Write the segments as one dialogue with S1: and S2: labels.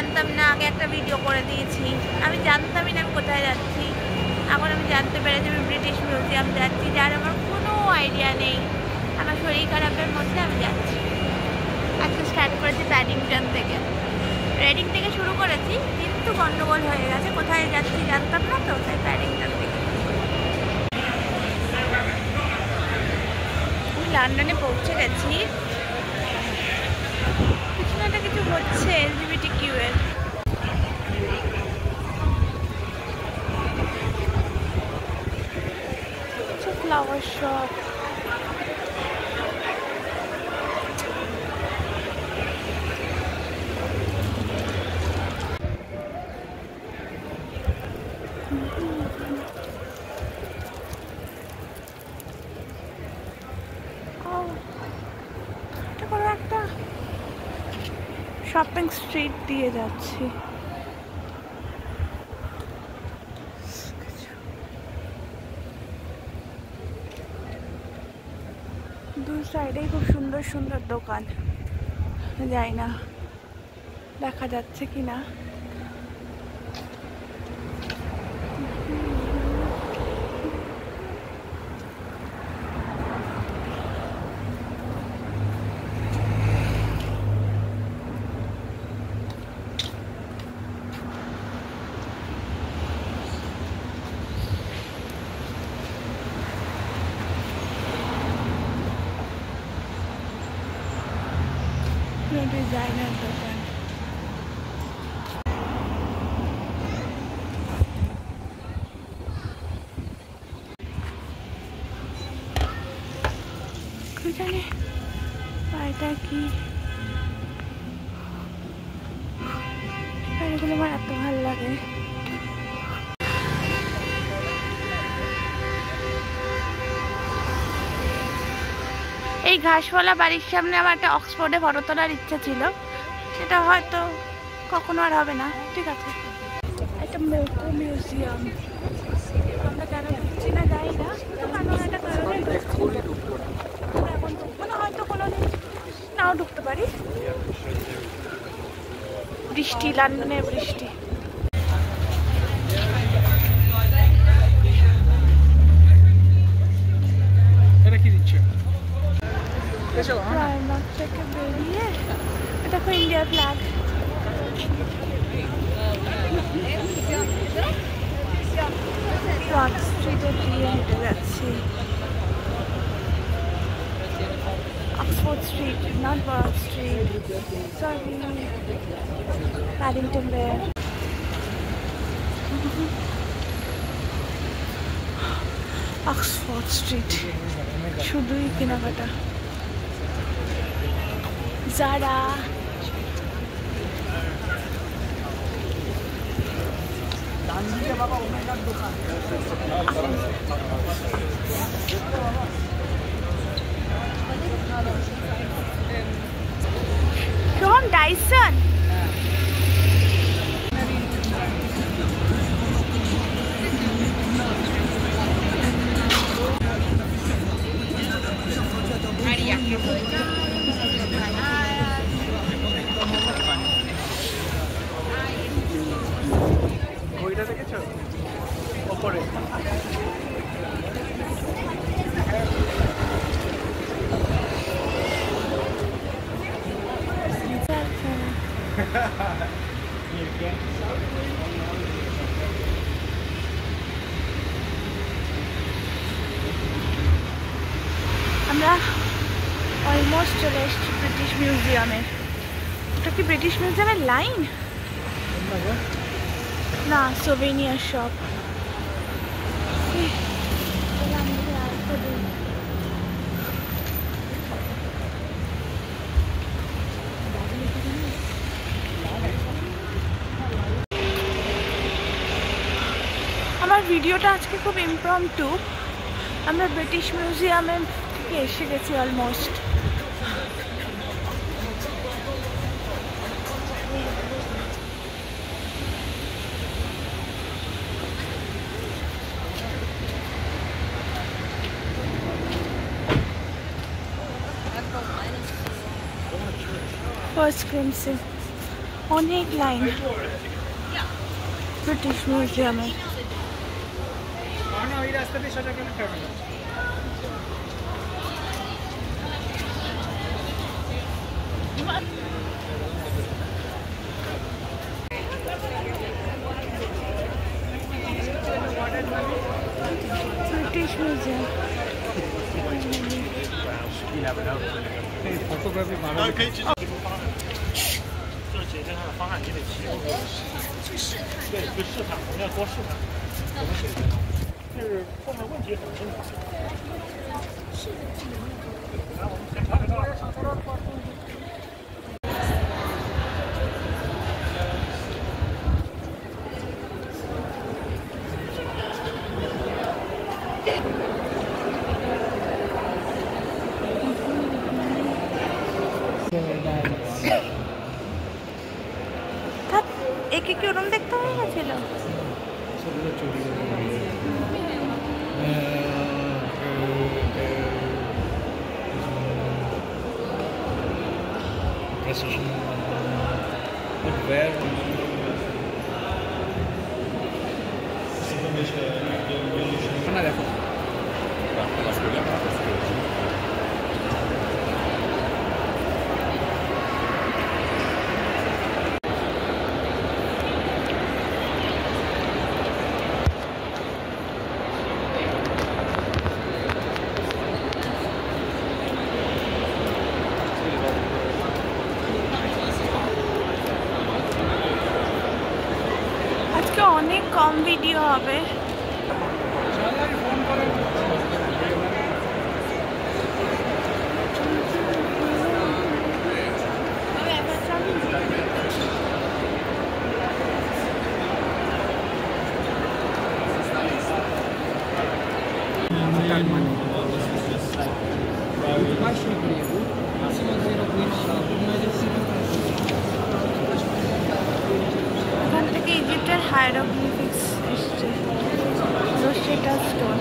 S1: জানতাম না, আগে একটা ভিডিও করে দিয়েছি। আমি জানতামই না আমি কোথায় যাচ্ছি। এখন আমি জানতে পেরেছি আমি ব্রিটিশ মিউজিয়াম যাচ্ছি, যার আমার কোনো আইডিয়া নেই। আমার শরীর খারাপের মধ্যে আমি যাচ্ছি। আজকে স্টার্ট করেছি প্যাডিংটন থেকে, রেডিং থেকে শুরু করেছি, কিন্তু গন্ডগোল হয়ে গেছে। কোথায় যাচ্ছি জানতাম না তো, তাই প্যাডিংটন থেকে। আমি লন্ডনে পৌঁছে গেছি। কিছু না কিছু হচ্ছে LGBTQ এর। ফ্লাওয়ার শপ, একটা শপিং স্ট্রিট দিয়ে যাচ্ছি। দু সাইডেই খুব সুন্দর সুন্দর দোকান, যাই না দেখা যাচ্ছে কিনা। ডিজাইনার দোকান। জানি এটা কি, এগুলো আমার এত ভালো লাগে। এই ঘাসওয়ালা বাড়ির সামনে আমার একটা অক্সফোর্ডে ফটো তোলার ইচ্ছা ছিল, সেটা হয়তো কখনো আর হবে না। ঠিক আছে, একটা মোকো মিউজিয়াম। আমরা কেন ঢুকছি না যাই না, একটা কারণে এখন ঢুকবো না, হয়তো কোনো দিন নাও ঢুকতে পারি। বৃষ্টি, লন্ডনে বৃষ্টি। থেকে বেরিয়ে দেখো ইন্ডিয়ার ফ্ল্যাগ। ব্রড স্ট্রিটে দিয়ে হেঁটে যাচ্ছি। Oxford Street, not Broad Street, sorry, Paddington bear. Oxford Street শুধুই কেনাকাটা। জারা, From Dyson.
S2: ওইটা দেখেছো ওপরে?
S1: আমরা অলমোস্ট চলে এসেছি ব্রিটিশ মিউজিয়ামে। ওটা কি ব্রিটিশ মিউজিয়ামের লাইন? না, সোভেনিয়ার শপ। আমার ভিডিওটা আজকে খুব ইমপ্রম্পটু। আমরা ব্রিটিশ মিউজিয়ামে থেকে এসে গেছি অলমোস্ট। ফার্স্ট ক্রিমসন অনেক লাইন ব্রিটিশ মিউজিয়ামে।
S2: ওই রাস্তা দিয়ে সোজা গেলে টার্মিনাল।
S1: British museum.
S2: ফটোগ্রাফি বানানো
S3: 就是解决它的方案，你得提出去试探。对，去试探，我们要多试探，怎么解决它？就是后面问题很正常。是的。来，我们先查查。
S1: একে কি ওরম দেখতে হয়ে গেছিল?
S2: দেখো
S1: আজকে অনেক কম ভিডিও হবে। এখান থেকে ইজিপ্টের হায়ারোগ্লিফিক্স এসছে, রোসেটা স্টোন।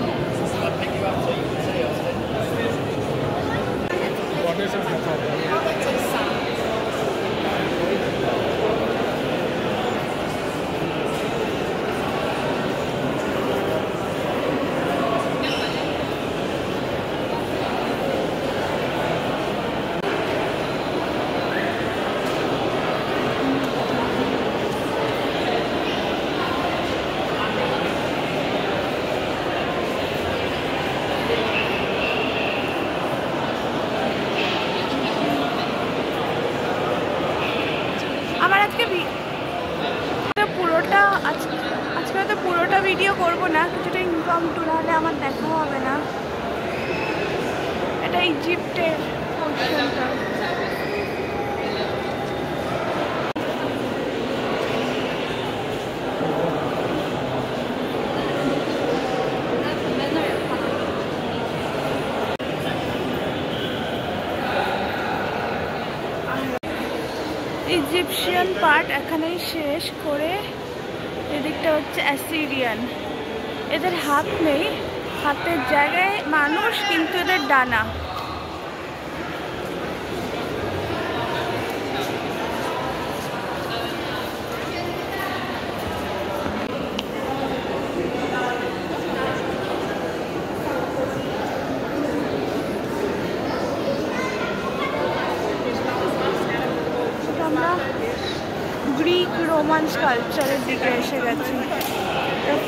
S1: আমার আজকে পুরোটা ভিডিও করব না, কিছুটা ইনকাম টু, নাহলে আমার দেখা হবে না। এটা ইজিপ্টের পোর্শনটা। ইজিপশিয়ান পার্ট এখানেই শেষ করে এদিকটা হচ্ছে অ্যাসিরিয়ান। এদের হাত নেই, হাতের জায়গায় মানুষ, কিন্তু এদের ডানা। গ্রিক রোমান স্কাল্পচারের দিকে এসে গেছি।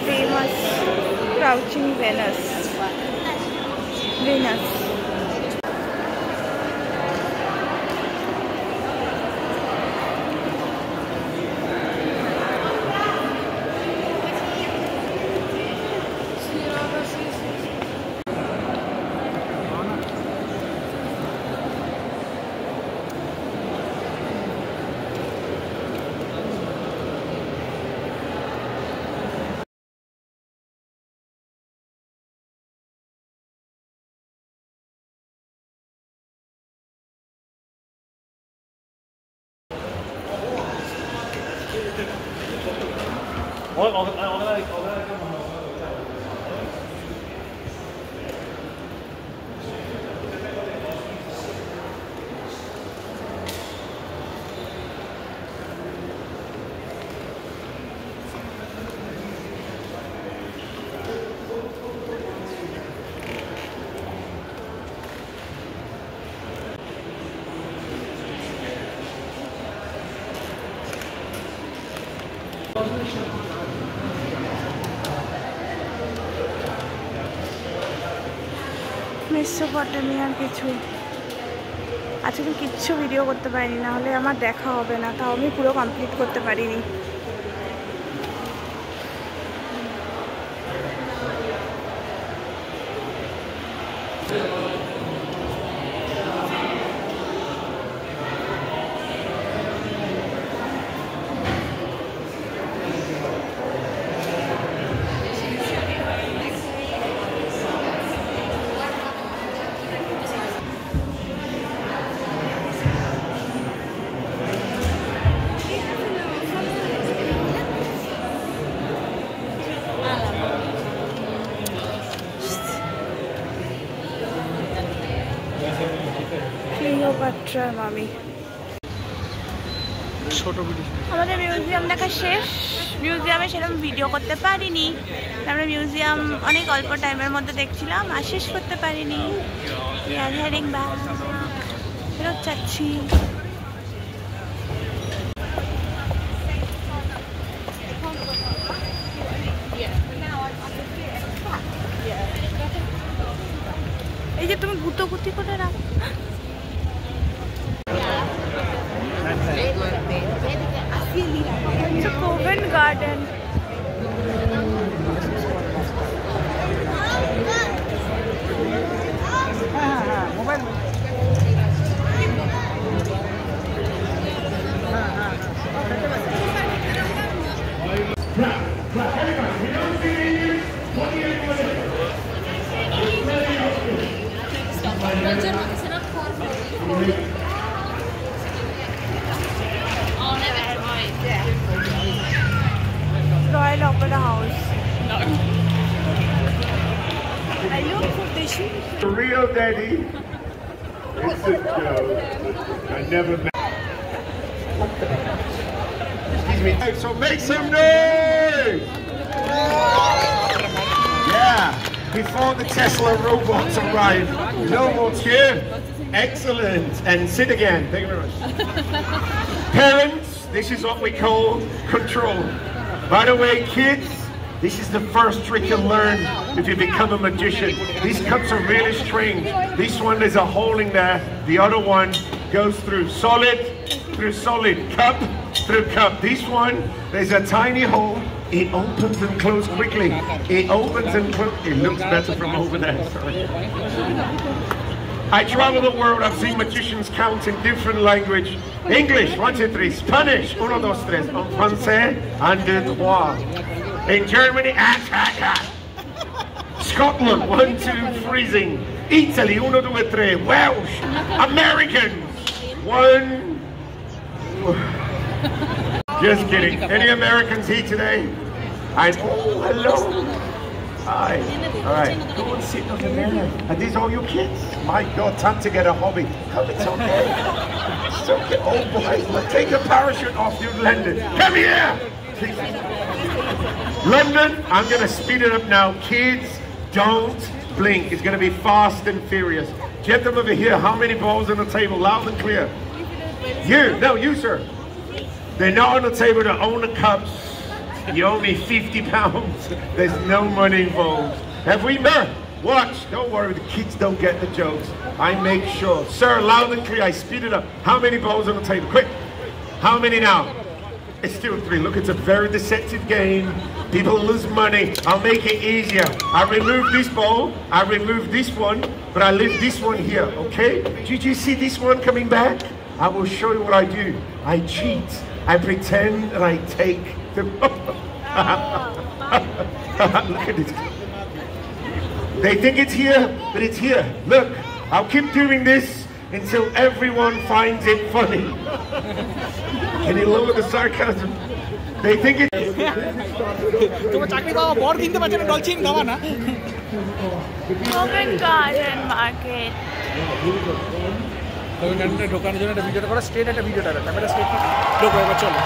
S1: Famous crouching Venus. মেসোপটেমিয়ার কিছু আজকে আমি কিচ্ছু ভিডিও করতে পারিনি, না হলে আমার দেখা হবে না, তাও আমি পুরো কমপ্লিট করতে পারিনি। ক্লিওপাট্রার মামি। আমাদের মিউজিয়াম দেখা শেষ। মিউজিয়ামে সেরকম ভিডিও করতে পারিনি, আমরা মিউজিয়াম অনেক অল্প টাইমের মধ্যে দেখছিলাম আর শেষ করতে পারিনি। ফেরত যাচ্ছি। এই যে তুমি গুতোগুতি করে রাখো। Covent Garden. Royal Opera House. I look for the shoe.
S4: The real daddy. It's a joke. I never met. Excuse me. So make some noise! Yeah. Before the Tesla robots arrive, no one's here. Excellent. And sit again. Thank you very much. Parents, this is what we call control. By the way, kids, this is the first trick you'll learn if you become a magician. These cups are really strange. This one, there's a hole in there. The other one goes through solid, cup, through cup. This one, there's a tiny hole. It opens and closes quickly. It opens and closes. It looks better from over there, sorry. I travel the world, I've seen magicians count in different language. English, 1, 2, 3. Spanish, 1, 2, 3. En français, 1, 2, 3. In Germany, Scotland, 1, 2, freezing. Italy, 1, 2, 3. Welsh, Americans, 1. Just kidding. Any Americans here today? Oh, hello. Hi. All right. Go and sit over there. Are these all your kids? My God, time to get a hobby. Come, it's okay. It's okay. Oh boy, take the parachute off. You've landed. Come here. London, I'm going to speed it up now. Kids, don't blink. It's going to be fast and furious. Gentlemen over here, how many balls on the table? Loud and clear. You. No, you, sir. They're not on the table. They own the cups. You owe me 50 pounds. There's no money involved. Have we met? Watch. Don't worry, the kids don't get the jokes. I make sure. Sir, loud and clear. I speed it up. How many balls on the table? Quick. How many now? It's still 3. Look, it's a very deceptive game. People lose money. I'll make it easier. I remove this ball. I remove this one. But I leave this one here, okay? Did you see this one coming back? I will show you what I do. I cheat. I pretend that I take the... Look at this. They think it's here, but it's here. Look, I'll keep doing this until everyone finds it funny. Can you lower the sarcasm? They think it...
S1: Covent Garden Market.
S2: ঢোকানোর জন্য একটা ভিডিওটা করা, straight একটা ভিডিওটা camera straight ঢোকো, এবার চলো।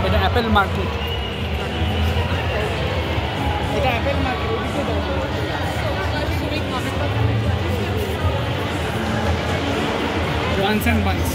S2: এটা Apple market. Banas and Banas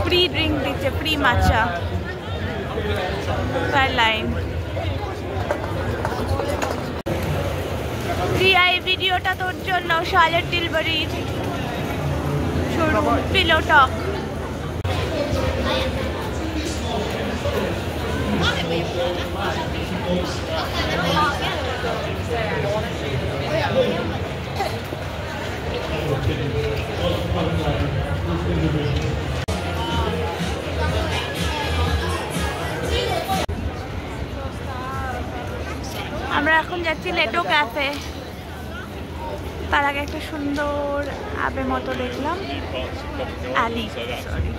S1: free drink দিচ্ছে, ফ্রি মাচা পার লাইন। এই ভিডিওটা তোর জন্য শার্লট টিলবারির শুরু পিলো টক। আমরা এখন যাচ্ছি লেটো ক্যাফে। তার আগে একটা সুন্দর আবে মতো দেখলাম, আলি sorry.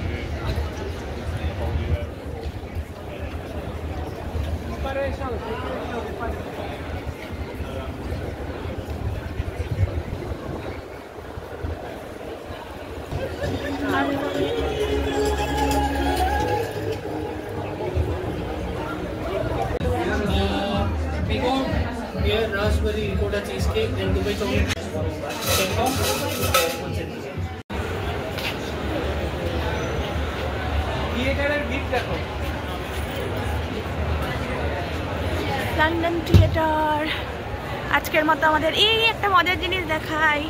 S5: Here, raspberry ricotta cheesecake and Dubai chocolate.
S1: London theatre. আজকের মতো আমাদের এই একটা মজার জিনিস দেখাই।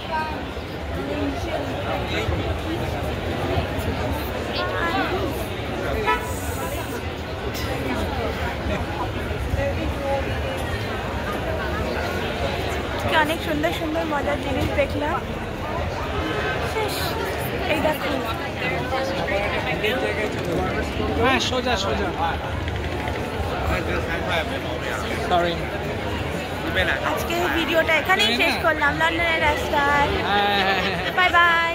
S1: অনেক সুন্দর সুন্দর মজার জিনিস দেখলাম। এই দেখো,
S2: হ্যাঁ সোজা সোজা।
S1: আজকে ভিডিওটা এখানেই শেষ করলাম লন্ডনের রাস্তায়। Bye bye.